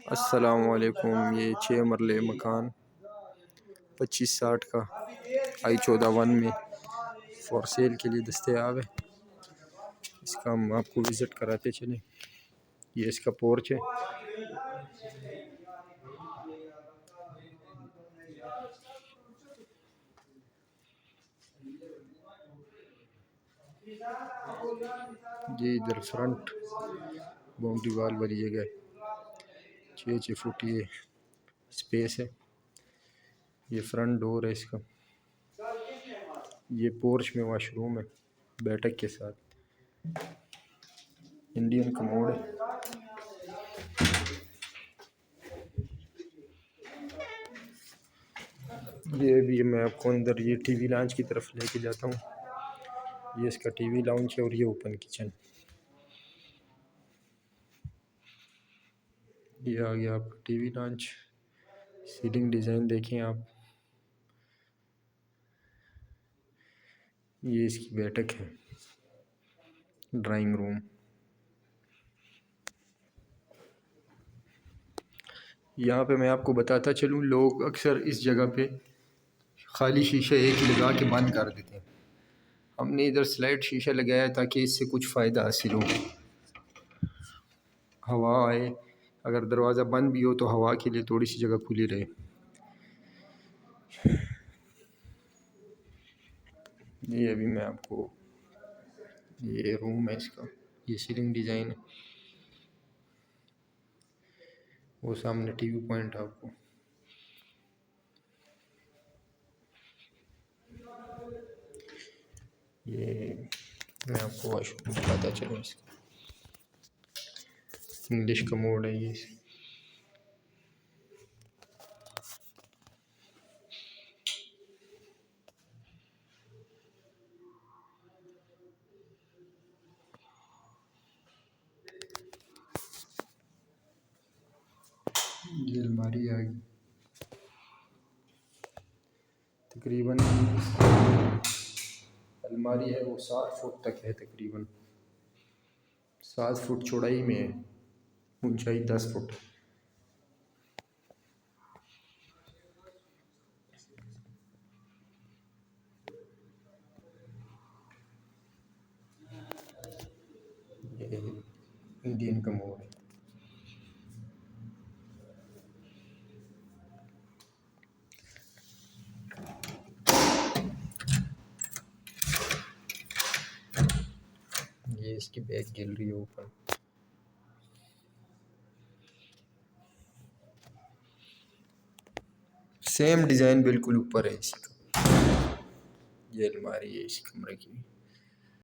अस्सलामुअलैकुम। ये 6 मरले मकान 2560 का I14 में फॉर सेल के लिए दस्तयाब है। इसका हम आपको विज़िट कराते चलें। ये इसका पोर्च है। ये इधर फ्रंट बाउंड्री वाल वाली जगह है। 6 फुट ये स्पेस है। ये फ्रंट डोर है इसका। ये पोर्च में वॉशरूम है बैठक के साथ। इंडियन कमोड है। ये भी मैं आपको अंदर ये टीवी लॉन्च की तरफ लेके जाता हूँ। ये इसका टीवी लॉन्च है और ये ओपन किचन। ये आ गया आपका टीवी लॉन्च। सीलिंग डिज़ाइन देखें आप। ये इसकी बैठक है, ड्राइंग रूम। यहाँ पे मैं आपको बताता चलूँ, लोग अक्सर इस जगह पे खाली शीशा एक ही लगा के बंद कर देते हैं। हमने इधर स्लाइड शीशा लगाया है ताकि इससे कुछ फ़ायदा हासिल हो, हवा आए। अगर दरवाज़ा बंद भी हो तो हवा के लिए थोड़ी सी जगह खुली रहे। ये अभी मैं आपको, ये रूम है इसका। ये सीलिंग डिज़ाइन है। वो सामने टीवी पॉइंट है आपको। ये मैं आपको वॉशरूम बताता चलूँ इसका। इंग्लिश कमोड है ये। ये अलमारी आ गई। तकरीबन अलमारी है वो 7 फुट तक है। तकरीबन 7 फुट चौड़ाई में है, ऊंचाई 10 फुट। ये इंडियन कमोड है। ये इसकी बैक गैलरी है ऊपर। सेम डिज़ाइन बिल्कुल ऊपर है इसी का। ये अलमारी है इस कमरे की।